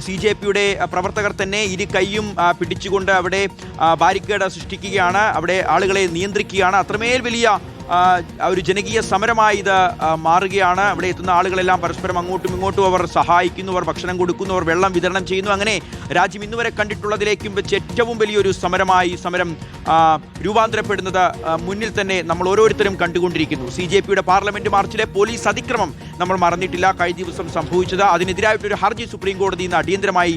CJPയുടെ പ്രവർത്തകർ തന്നെ ഇരു കൈയും പിടിച്ചുകൊണ്ട് അവിടെ ബാരിക്കേഡ് സൃഷ്ടിക്കുകയാണ്, അവിടെ ആളുകളെ നിയന്ത്രിക്കുകയാണ്. അത്രമേൽ വലിയ ഒരു ജനകീയ സമരമായി ഇത് മാറുകയാണ്. അവിടെ എത്തുന്ന ആളുകളെല്ലാം പരസ്പരം അങ്ങോട്ടും ഇങ്ങോട്ടും അവർ സഹായിക്കുന്നു, അവർ ഭക്ഷണം കൊടുക്കുന്നു, അവർ വെള്ളം വിതരണം ചെയ്യുന്നു. അങ്ങനെ രാജ്യം ഇന്നുവരെ കണ്ടിട്ടുള്ളതിലേക്കും വെച്ച് ഏറ്റവും വലിയൊരു സമരമായി സമരം രൂപാന്തരപ്പെടുന്നത് മുന്നിൽ തന്നെ നമ്മൾ ഓരോരുത്തരും കണ്ടുകൊണ്ടിരിക്കുന്നു. CJPയുടെ പാർലമെന്റ് മാർച്ചിലെ പോലീസ് അതിക്രമം നമ്മൾ മറന്നിട്ടില്ല. കഴിഞ്ഞ ദിവസം സംഭവിച്ചത്, അതിനെതിരായിട്ടൊരു ഹർജി സുപ്രീം കോടതി ഇന്ന് അടിയന്തരമായി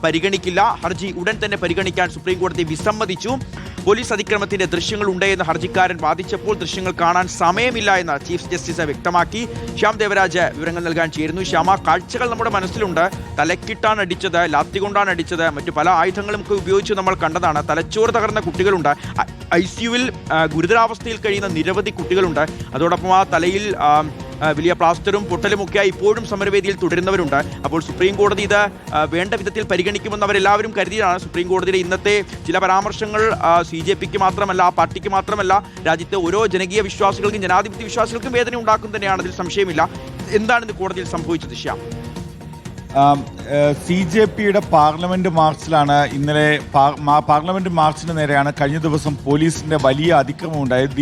പരിഗണിക്കില്ല. ഹർജി ഉടൻ തന്നെ പരിഗണിക്കാൻ സുപ്രീം കോടതി വിസമ്മതിച്ചു. പോലീസ് അതിക്രമത്തിന്റെ ദൃശ്യങ്ങൾ ഉണ്ടെന്ന് ഹർജിക്കാരൻ വാദിച്ചപ്പോൾ ദൃശ്യങ്ങൾ കാണാൻ സമയമില്ല എന്ന് ചീഫ് ജസ്റ്റിസ് വ്യക്തമാക്കി. ശ്യാം ദേവരാജ് വിവരങ്ങൾ നൽകാൻ ചേരുന്നു. ശ്യാമ, കാഴ്ചകൾ നമ്മുടെ മനസ്സിലുണ്ട്. തലക്കിട്ടാണ് അടിച്ചത്, ലാത്തി കൊണ്ടാണ് അടിച്ചത്, മറ്റു പല ആയുധങ്ങളും ഉപയോഗിച്ച് നമ്മൾ കണ്ടതാണ്. തലച്ചോറ് തകർന്ന കുട്ടികളുണ്ട്, ICUവിൽ ഗുരുതരാവസ്ഥയിൽ കഴിയുന്ന നിരവധി കുട്ടികളുണ്ട്. അതോടൊപ്പം ആ തലയിൽ വലിയ പ്ലാസ്റ്ററും പൊട്ടലുമൊക്കെയായി ഇപ്പോഴും സമരവേദിയിൽ തുടരുന്നവരുണ്ട്. അപ്പോൾ സുപ്രീം കോടതി ഇത് വേണ്ട വിധത്തിൽ പരിഗണിക്കുമെന്ന് അവരെല്ലാവരും കരുതിയതാണ്. സുപ്രീം കോടതിയുടെ ഇന്നത്തെ ചില പരാമർശങ്ങൾ CJPക്ക് മാത്രമല്ല, ആ പാർട്ടിക്ക് മാത്രമല്ല, രാജ്യത്തെ ഓരോ ജനകീയ വിശ്വാസികൾക്കും ജനാധിപത്യ വിശ്വാസികൾക്കും വേദന ഉണ്ടാക്കും തന്നെയാണ്, അതിൽ സംശയമില്ല. എന്താണ് ഇന്ന് കോടതിയിൽ സംഭവിച്ചത് ശ്യാം? CJPയുടെ പാർലമെന്റ് മാർച്ചിലാണ് ഇന്നലെ പാർലമെന്റ് മാർച്ചിന് നേരെയാണ് കഴിഞ്ഞ ദിവസം പോലീസിന്റെ വലിയ അതിക്രമം ഉണ്ടായത്.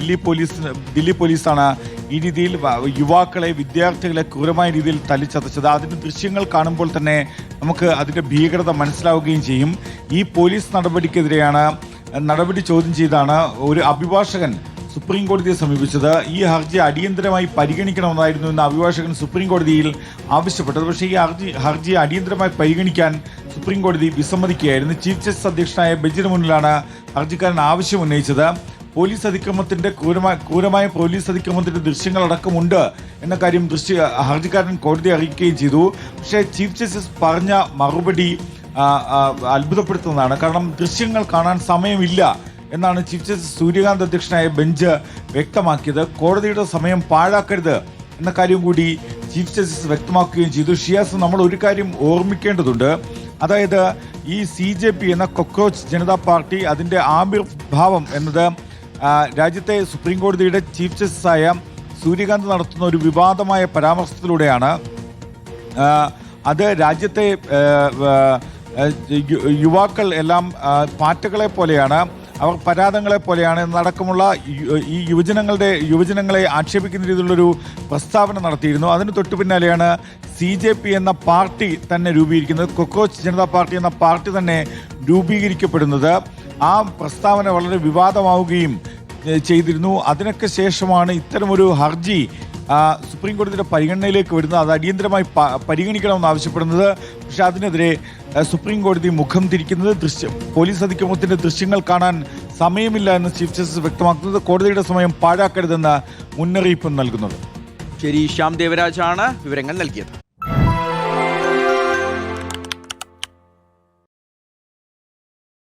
ദില്ലി പോലീസാണ് ഈ രീതിയിൽ യുവാക്കളെ, വിദ്യാർത്ഥികളെ ക്രൂരമായ രീതിയിൽ തല്ലിച്ചതച്ചത്. അതിന്റെ ദൃശ്യങ്ങൾ കാണുമ്പോൾ തന്നെ നമുക്ക് അതിന്റെ ഭീകരത മനസ്സിലാവുകയും ചെയ്യും. ഈ പോലീസ് നടപടി ചോദ്യം ചെയ്താണ് ഒരു അഭിഭാഷകൻ സുപ്രീം കോടതിയെ സമീപിച്ചത്. ഈ ഹർജി അടിയന്തരമായി പരിഗണിക്കണമെന്നായിരുന്നു ഇന്ന് അഭിഭാഷകൻ സുപ്രീം കോടതിയിൽ ആവശ്യപ്പെട്ടത്. പക്ഷേ ഈ ഹർജി അടിയന്തരമായി പരിഗണിക്കാൻ സുപ്രീം കോടതി വിസമ്മതിക്കുകയായിരുന്നു. ചീഫ് ജസ്റ്റിസ് അധ്യക്ഷനായ ബെഞ്ചിന് മുന്നിലാണ് ഹർജിക്കാരൻ ആവശ്യം ഉന്നയിച്ചത്. പോലീസ് അതിക്രമത്തിന്റെ ക്രൂരമായ പോലീസ് അതിക്രമത്തിന്റെ ദൃശ്യങ്ങളടക്കമുണ്ട് എന്ന കാര്യം ഹർജിക്കാരൻ കോടതിയെ അറിയിക്കുകയും ചെയ്തു. പക്ഷേ ചീഫ് ജസ്റ്റിസ് പറഞ്ഞ മറുപടി അത്ഭുതപ്പെടുത്തുന്നതാണ്. കാരണം ദൃശ്യങ്ങൾ കാണാൻ സമയമില്ല എന്നാണ് ചീഫ് ജസ്റ്റിസ് സൂര്യകാന്ത് അധ്യക്ഷനായ ബെഞ്ച് വ്യക്തമാക്കിയത്. കോടതിയുടെ സമയം പാഴാക്കരുത് എന്ന കാര്യം കൂടി ചീഫ് ജസ്റ്റിസ് വ്യക്തമാക്കുകയും ചെയ്തു. ഷിയാസ്, നമ്മൾ ഒരു കാര്യം ഓർമ്മിക്കേണ്ടതുണ്ട്. അതായത് ഈ CJP എന്ന കോക്രോച്ച് ജനതാ പാർട്ടി, അതിൻ്റെ ആവിർഭാവം എന്നത് രാജ്യത്തെ സുപ്രീം കോടതിയുടെ ചീഫ് ജസ്റ്റിസായ സൂര്യകാന്ത് നടത്തുന്ന ഒരു വിവാദമായ പരാമർശത്തിലൂടെയാണ്. അത് രാജ്യത്തെ യുവാക്കൾ എല്ലാം പാറ്റകളെ പോലെയാണ്, അവർ പരാതങ്ങളെ പോലെയാണ് എന്നടക്കമുള്ള ഈ യുവജനങ്ങളെ ആക്ഷേപിക്കുന്ന രീതിയിലുള്ളൊരു പ്രസ്താവന നടത്തിയിരുന്നു. അതിന് തൊട്ടു പിന്നാലെയാണ് CJP എന്ന പാർട്ടി തന്നെ രൂപീകരിക്കുന്നത്, കോക്രോച്ച് ജനതാ പാർട്ടി എന്ന പാർട്ടി തന്നെ രൂപീകരിക്കപ്പെടുന്നത്. ആ പ്രസ്താവന വളരെ വിവാദമാവുകയും ചെയ്തിരുന്നു. അതിനൊക്കെ ശേഷമാണ് ഇത്തരമൊരു ഹർജി സുപ്രീം കോടതിയുടെ പരിഗണനയിലേക്ക് വരുന്നത്. അത് അടിയന്തരമായി പരിഗണിക്കണമെന്ന് ആവശ്യപ്പെടുന്നത്. പക്ഷെ അതിനെതിരെ സുപ്രീം കോടതി മുഖം തിരിക്കുന്നത്, പോലീസ് അതിക്രമത്തിന്റെ ദൃശ്യങ്ങൾ കാണാൻ സമയമില്ല എന്ന് ചീഫ് ജസ്റ്റിസ് വ്യക്തമാക്കുന്നത്, കോടതിയുടെ സമയം പാഴാക്കരുതെന്ന് മുന്നറിയിപ്പ് നൽകുന്നത്. ശരി, ശ്യാം ദേവരാജാണ് വിവരങ്ങൾ നൽകിയത്.